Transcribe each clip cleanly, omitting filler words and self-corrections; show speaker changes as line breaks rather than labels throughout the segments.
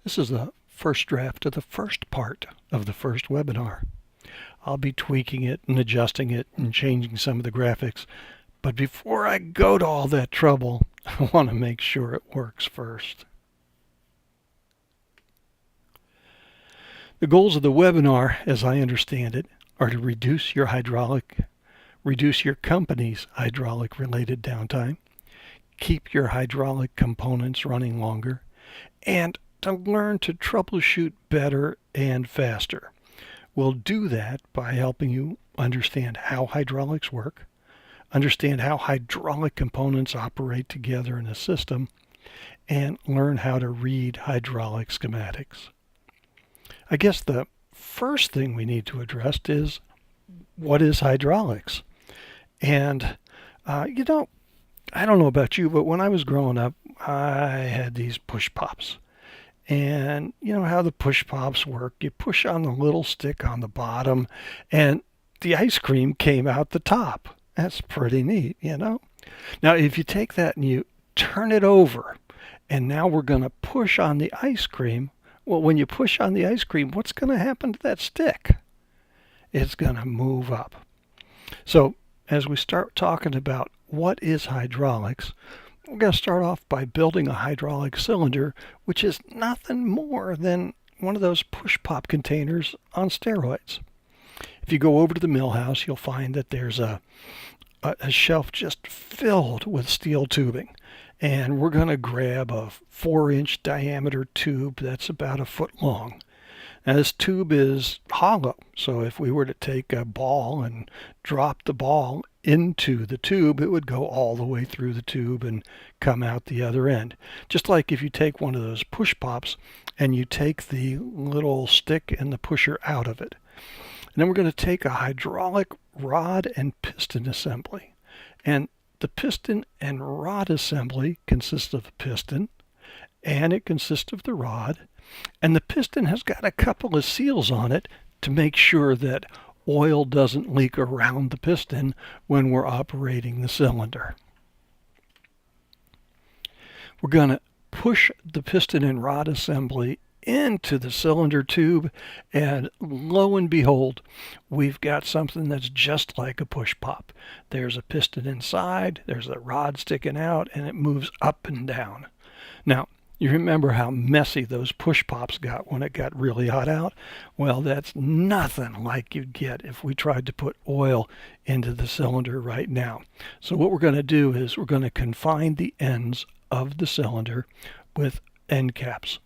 This is the first draft of the first part of the first webinar. I'll be tweaking it and adjusting it and changing some of the graphics. But before I go to all that trouble, I want to make sure it works first. The goals of the webinar, as I understand it, are to reduce your company's hydraulic related downtime, keep your hydraulic components running longer, and to learn to troubleshoot better and faster. We'll do that by helping you understand how hydraulics work, understand how hydraulic components operate together in a system, and learn how to read hydraulic schematics. I guess the first thing we need to address is, what is hydraulics? And I don't know about you, but when I was growing up, I had these push pops. And you know how the push pops work. You push on the little stick on the bottom and the ice cream came out the top. That's pretty neat, you know. Now if you take that and you turn it over and now we're going to push on the ice cream, well, when you push on the ice cream, what's going to happen to that stick? It's going to move up. So as we start talking about what is hydraulics, we're going to start off by building a hydraulic cylinder, which is nothing more than one of those push-pop containers on steroids. If you go over to the mill house, you'll find that there's a shelf just filled with steel tubing. And we're going to grab a 4-inch diameter tube that's about a foot long. Now this tube is hollow, so if we were to take a ball and drop the ball into the tube, it would go all the way through the tube and come out the other end. Just like if you take one of those push pops and you take the little stick and the pusher out of it. And then we're going to take a hydraulic rod and piston assembly. And the piston and rod assembly consists of a piston, and it consists of the rod. And the piston has got a couple of seals on it to make sure that oil doesn't leak around the piston when we're operating the cylinder. We're going to push the piston and rod assembly into the cylinder tube, and lo and behold, we've got something that's just like a push pop. There's a piston inside, there's a rod sticking out, and it moves up and down. Now, you remember how messy those push pops got when it got really hot out? Well, that's nothing like you'd get if we tried to put oil into the cylinder right now. So what we're going to do is we're going to confine the ends of the cylinder with end caps.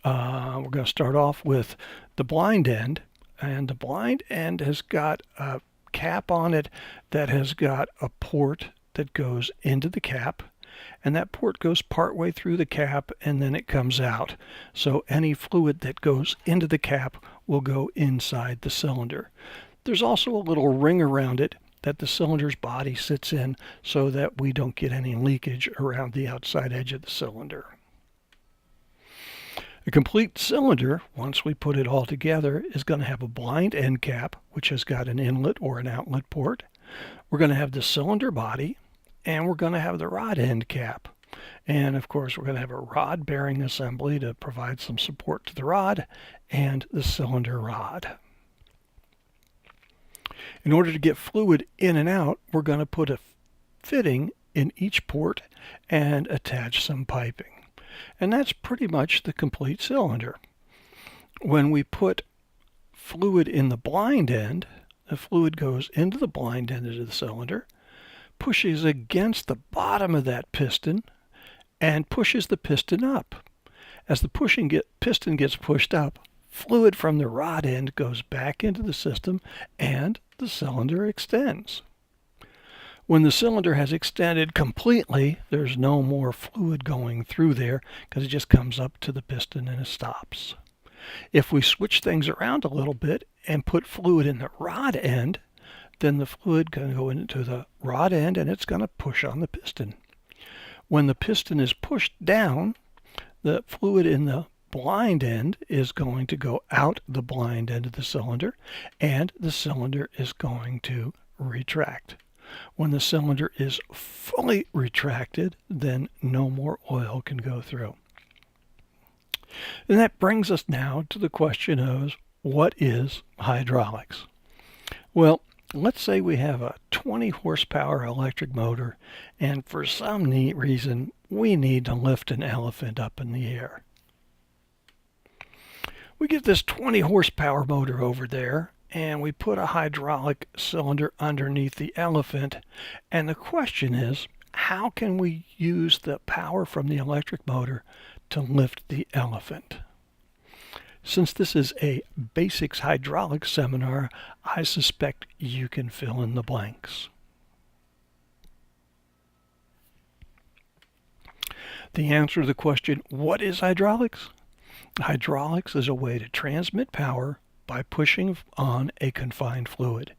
We're going to start off with the blind end, and the blind end has got a cap on it that has got a port that goes into the cap. And that port goes partway through the cap and then it comes out. So any fluid that goes into the cap will go inside the cylinder. There's also a little ring around it that the cylinder's body sits in so that we don't get any leakage around the outside edge of the cylinder. A complete cylinder, once we put it all together, is going to have a blind end cap, which has got an inlet or an outlet port. We're going to have the cylinder body, and we're going to have the rod end cap. And of course, we're going to have a rod bearing assembly to provide some support to the rod and the cylinder rod. In order to get fluid in and out, we're going to put a fitting in each port and attach some piping. And that's pretty much the complete cylinder. When we put fluid in the blind end, the fluid goes into the blind end of the cylinder, pushes against the bottom of that piston, and pushes the piston up. As the piston gets pushed up, fluid from the rod end goes back into the system and the cylinder extends. When the cylinder has extended completely, there's no more fluid going through there because it just comes up to the piston and it stops. If we switch things around a little bit and put fluid in the rod end, then the fluid can go into the rod end and it's going to push on the piston. When the piston is pushed down, the fluid in the blind end is going to go out the blind end of the cylinder and the cylinder is going to retract. When the cylinder is fully retracted, then no more oil can go through. And that brings us now to the question of what is hydraulics? Well, let's say we have a 20 horsepower electric motor, and for some neat reason, we need to lift an elephant up in the air. We get this 20 horsepower motor over there, and we put a hydraulic cylinder underneath the elephant, and the question is, how can we use the power from the electric motor to lift the elephant? Since this is a basics hydraulics seminar, I suspect you can fill in the blanks. The answer to the question, what is hydraulics? Hydraulics is a way to transmit power by pushing on a confined fluid.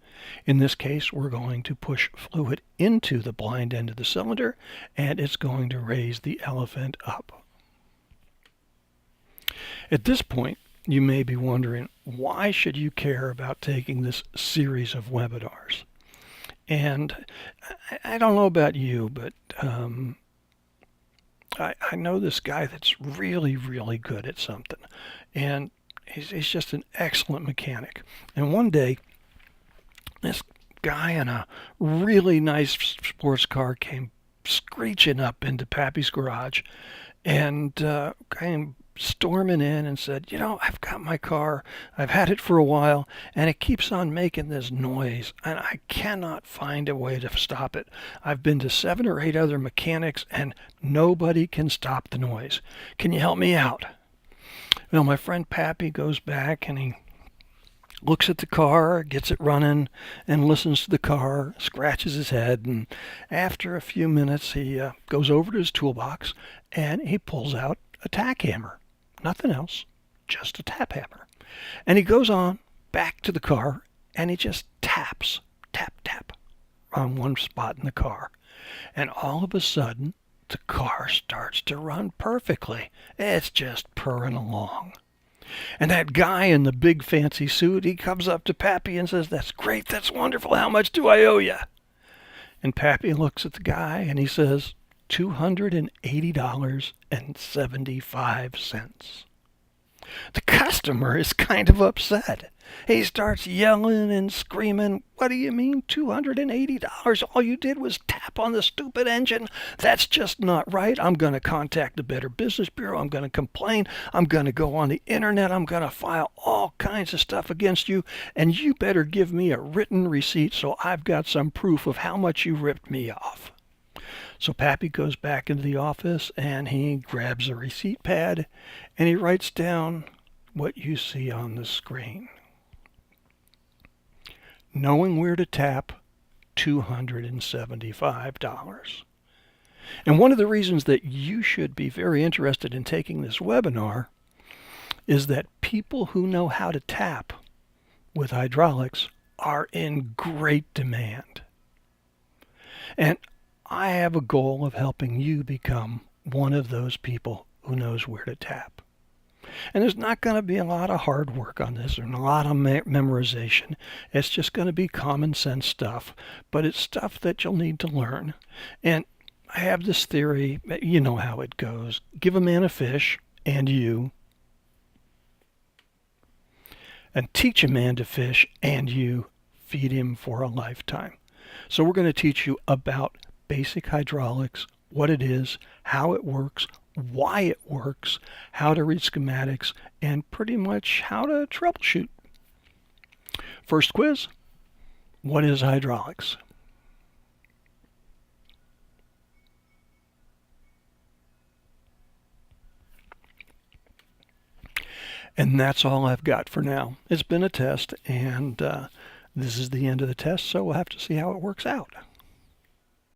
In this case, we're going to push fluid into the blind end of the cylinder, and it's going to raise the elephant up. At this point, you may be wondering, why should you care about taking this series of webinars? And I don't know about you, but I know this guy that's really, really good at something. And he's just an excellent mechanic. And one day, this guy in a really nice sports car came screeching up into Pappy's garage and came storming in and said, I've got my car. I've had it for a while, and it keeps on making this noise, and I cannot find a way to stop it. I've been to 7 or 8 other mechanics, and nobody can stop the noise. Can you help me out? Well, my friend Pappy goes back, and he looks at the car, gets it running, and listens to the car, scratches his head, and after a few minutes, he goes over to his toolbox, and he pulls out a tack hammer. Nothing else, just a tap hammer. And he goes on back to the car, and he just taps, tap, tap, on one spot in the car. And all of a sudden, the car starts to run perfectly. It's just purring along. And that guy in the big fancy suit, he comes up to Pappy and says, "That's great, that's wonderful, how much do I owe you?" And Pappy looks at the guy and he says, $280.75. The customer is kind of upset. He starts yelling and screaming, "What do you mean $280? All you did was tap on the stupid engine. That's just not right. I'm going to contact the Better Business Bureau. I'm going to complain. I'm going to go on the internet. I'm going to file all kinds of stuff against you. And you better give me a written receipt so I've got some proof of how much you ripped me off." So Pappy goes back into the office and he grabs a receipt pad and he writes down what you see on the screen. Knowing where to tap, $275. And one of the reasons that you should be very interested in taking this webinar is that people who know how to tap with hydraulics are in great demand. And I have a goal of helping you become one of those people who knows where to tap. And there's not going to be a lot of hard work on this and a lot of memorization. It's just going to be common sense stuff, but it's stuff that you'll need to learn. And I have this theory, you know how it goes. Give a man a fish, and you. And teach a man to fish, and you feed him for a lifetime. So we're going to teach you about basic hydraulics, what it is, how it works, why it works, how to read schematics, and pretty much how to troubleshoot. First quiz, what is hydraulics? And that's all I've got for now. It's been a test, and this is the end of the test, so we'll have to see how it works out.